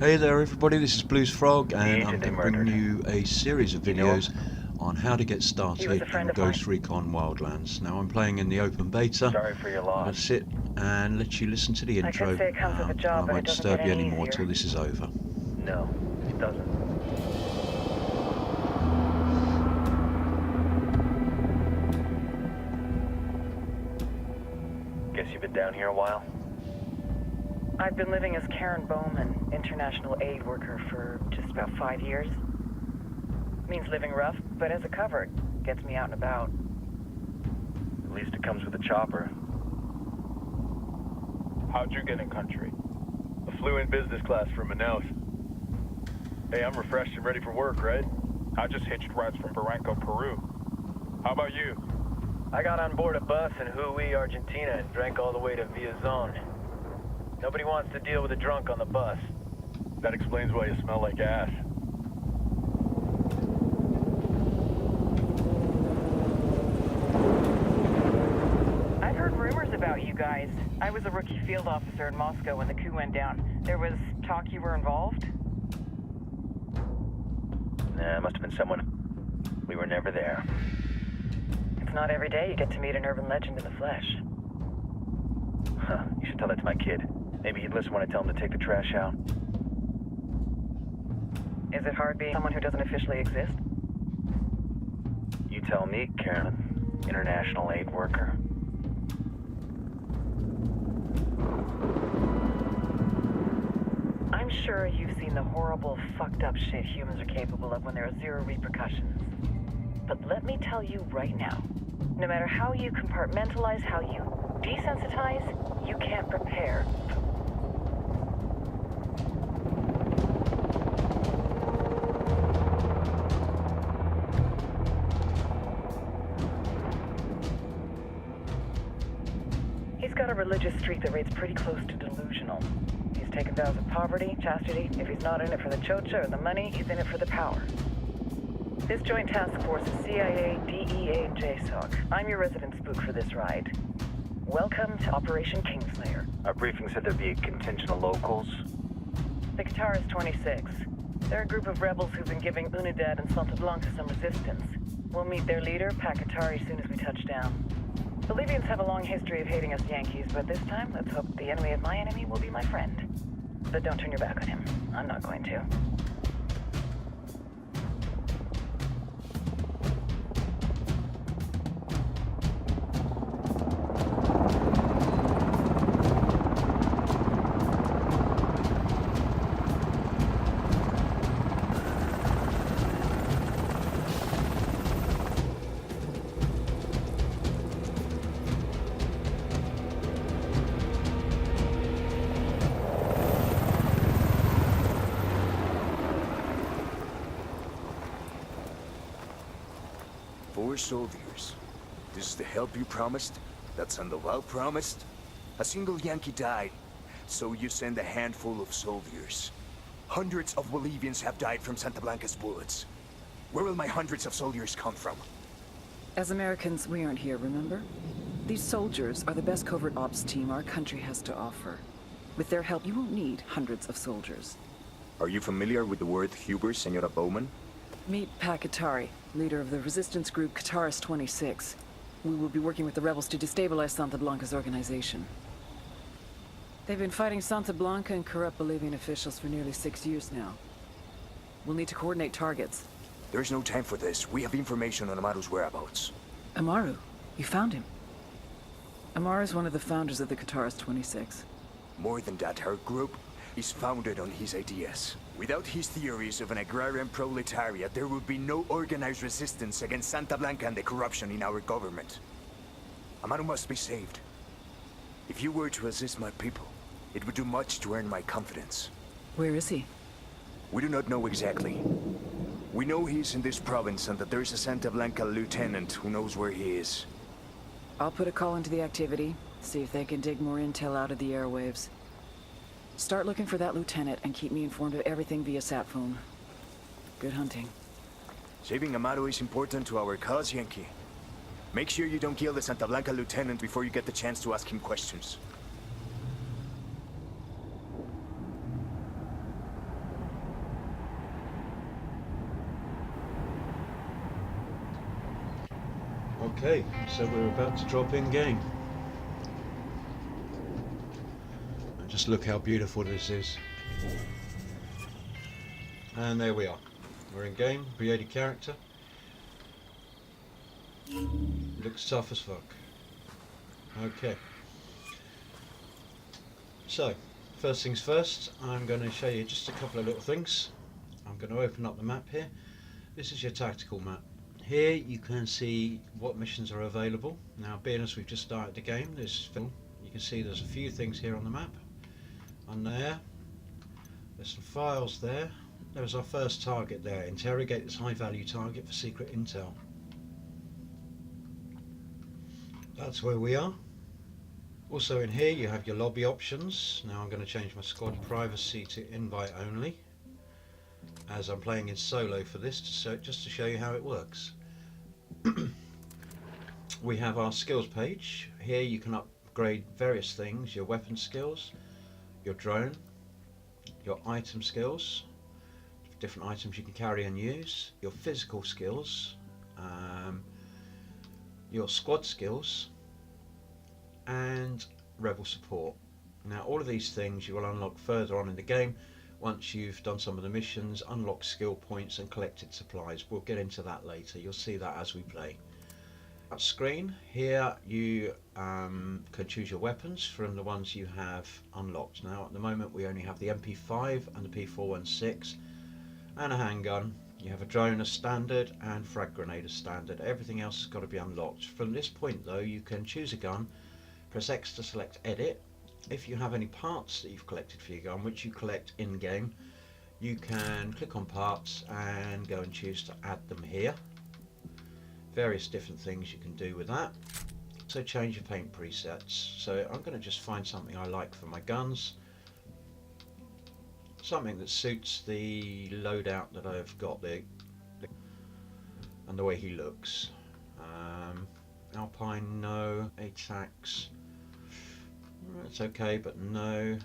Hey there everybody, this is Blues Frog The and I'm agent they going to bring murdered. you a series of You know videos him? on how to get He was a started friend in of mine. Ghost Recon Wildlands. Now I'm playing in the open beta. Sorry for your I'm loss. going to sit and let you listen to the I intro could say it comes with a and job, I but it won't doesn't get disturb you any anymore easier. till this is over. No, it doesn't. Guess you've been down here a while? I've been living as Karen Bowman, international aid worker, for just about 5 years. Means living rough, but as a cover, it gets me out and about. At least it comes with a chopper. How'd you get in country? I flew in business class from Manaus. Hey, I'm refreshed and ready for work, right? I just hitched rides from Barranco, Peru. How about you? I got on board a bus in Hui, Argentina, and drank all the way to Villazon. Nobody wants to deal with a drunk on the bus. That explains why you smell like ass. I've heard rumors about you guys. I was a rookie field officer in Moscow when the coup went down. There was talk you were involved? Nah, must have been someone. We were never there. It's not every day you get to meet an urban legend in the flesh. Huh, you should tell that to my kid. Maybe he'd listen when I tell him to take the trash out. Is it hard being someone who doesn't officially exist? You tell me, Karen. International aid worker. I'm sure you've seen the horrible, fucked up shit humans are capable of when there are zero repercussions. But let me tell you right now, no matter how you compartmentalize, how you desensitize, you can't prepare. He's got a religious streak that rates pretty close to delusional. He's taken vows of poverty, chastity. If he's not in it for the chocha or the money, he's in it for the power. This joint task force is CIA, DEA, and JSOC. I'm your resident spook for this ride. Welcome to Operation Kingslayer. Our briefing said there'd be a contingent of locals. The Qatar is 26. They're a group of rebels who've been giving Unidad and Santa Blanca some resistance. We'll meet their leader, Pakatari, as soon as we touch down. The Libyans have a long history of hating us Yankees, but this time, let's hope the enemy of my enemy will be my friend. But don't turn your back on him. I'm not going to. Four soldiers. This is the help you promised? That Sandoval promised? A single Yankee died, so you send a handful of soldiers. Hundreds of Bolivians have died from Santa Blanca's bullets. Where will my hundreds of soldiers come from? As Americans, we aren't here, remember? These soldiers are the best covert ops team our country has to offer. With their help, you won't need hundreds of soldiers. Are you familiar with the word Huber, Senora Bowman? Meet Pakatari, leader of the resistance group Qatar's 26. We will be working with the rebels to destabilize Santa Blanca's organization. They've been fighting Santa Blanca and corrupt Bolivian officials for nearly 6 years now. We'll need to coordinate targets. There's no time for this. We have information on Amaru's whereabouts. Amaru, you found him. Amaru is one of the founders of the Qatar's 26. More than that, her group is founded on his ideas. Without his theories of an agrarian proletariat, there would be no organized resistance against Santa Blanca and the corruption in our government. Amaru must be saved. If you were to assist my people, it would do much to earn my confidence. Where is he? We do not know exactly. We know he's in this province and that there's a Santa Blanca lieutenant who knows where he is. I'll put a call into the activity, see if they can dig more intel out of the airwaves. Start looking for that lieutenant and keep me informed of everything via sat phone. Good hunting. Saving Amaru is important to our cause, Yankee. Make sure you don't kill the Santa Blanca lieutenant before you get the chance to ask him questions. Okay, so we're about to drop in game. And just look how beautiful this is. And there we are. We're in game, created character. Looks tough as fuck. Okay. So, first things first, I'm going to show you just a couple of little things. I'm going to open up the map here. This is your tactical map. Here you can see what missions are available. Now, being as we've just started the game, you can see there's a few things here on the map. On there, there's some files there. There's our first target there. Interrogate this high value target for secret intel. That's where we are. Also in here you have your lobby options. Now I'm going to change my squad privacy to invite only, as I'm playing in solo for this, just to show you how it works. We have our skills page. Here you can upgrade various things: your weapon skills, your drone, your item skills, different items you can carry and use, your physical skills, your squad skills, and rebel support. Now all of these things you will unlock further on in the game once you've done some of the missions, unlocked skill points and collected supplies. We'll get into that later, you'll see that as we play. That screen here, you can choose your weapons from the ones you have unlocked. Now at the moment we only have the MP5 and the P416 and a handgun. You have a drone as standard and frag grenade as standard. Everything else has got to be unlocked. From this point though, you can choose a gun, press X to select edit. If you have any parts that you've collected for your gun, which you collect in game, you can click on parts and go and choose to add them here. Various different things you can do with that. So change your paint presets. So I'm going to just find something I like for my guns, something that suits the loadout that I've got there and the way he looks. Alpine, no. ATAX, it's okay, but no.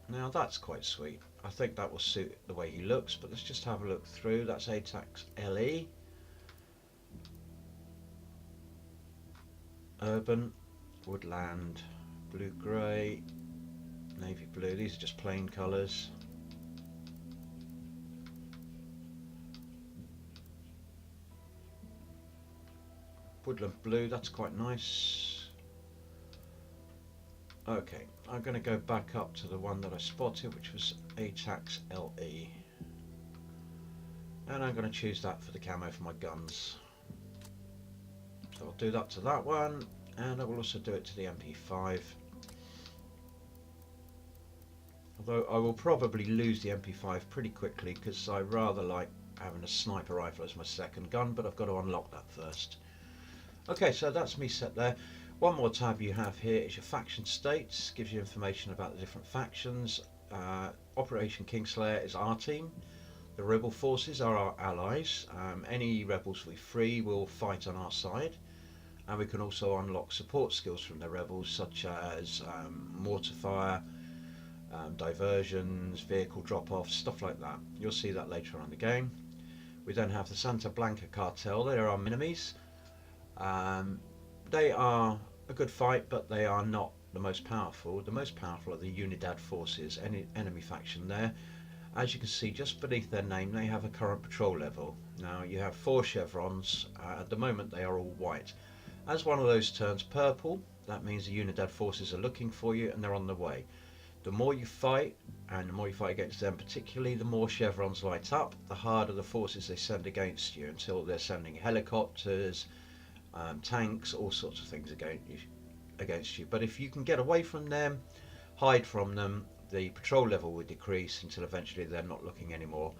Now that's quite sweet. I think that will suit the way he looks, but let's just have a look through. That's ATAX LE. Urban, woodland, blue grey, navy blue. These are just plain colours. Woodland blue, that's quite nice. Okay, I'm going to go back up to the one that I spotted, which was ATAX LE. And I'm going to choose that for the camo for my guns. So I'll do that to that one, and I will also do it to the MP5. Although I will probably lose the MP5 pretty quickly, because I rather like having a sniper rifle as my second gun, but I've got to unlock that first. Okay, so that's me set there. One more tab you have here is your faction states, gives you information about the different factions. Operation Kingslayer is our team. The rebel forces are our allies. Any rebels we free will fight on our side. And we can also unlock support skills from the rebels, such as mortar fire, diversions, vehicle drop-offs, stuff like that. You'll see that later on in the game. We then have the Santa Blanca cartel. They are our enemies. They are a good fight, but they are not the most powerful. The most powerful are the Unidad forces, any enemy faction there. As you can see just beneath their name, they have a current patrol level. Now you have 4 chevrons. At the moment they are all white. As one of those turns purple, that means the Unidad forces are looking for you and they're on the way. The more you fight, and the more you fight against them particularly, the more chevrons light up, the harder the forces they send against you, until they're sending helicopters, tanks, all sorts of things against you. But if you can get away from them, hide from them, the patrol level will decrease until eventually they're not looking anymore.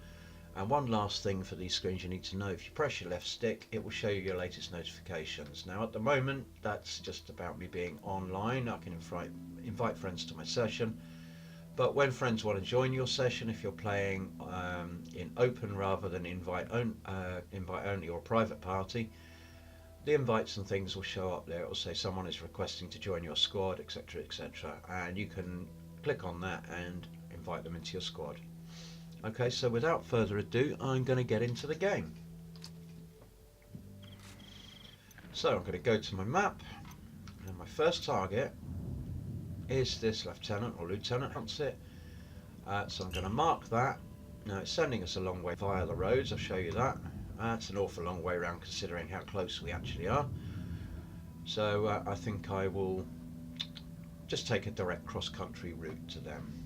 And one last thing for these screens you need to know: if you press your left stick, it will show you your latest notifications. Now at the moment that's just about me being online. I can invite friends to my session, but when friends want to join your session, if you're playing in open rather than invite only or private party, the invites and things will show up there. It will say someone is requesting to join your squad, etc, etc, and you can click on that and invite them into your squad. Okay, so without further ado, I'm going to get into the game. So I'm going to go to my map, and my first target is this lieutenant or lieutenant, that's it. So I'm going to mark that. Now it's sending us a long way via the roads, I'll show you that. That's an awful long way around considering how close we actually are. So I think I will just take a direct cross-country route to them.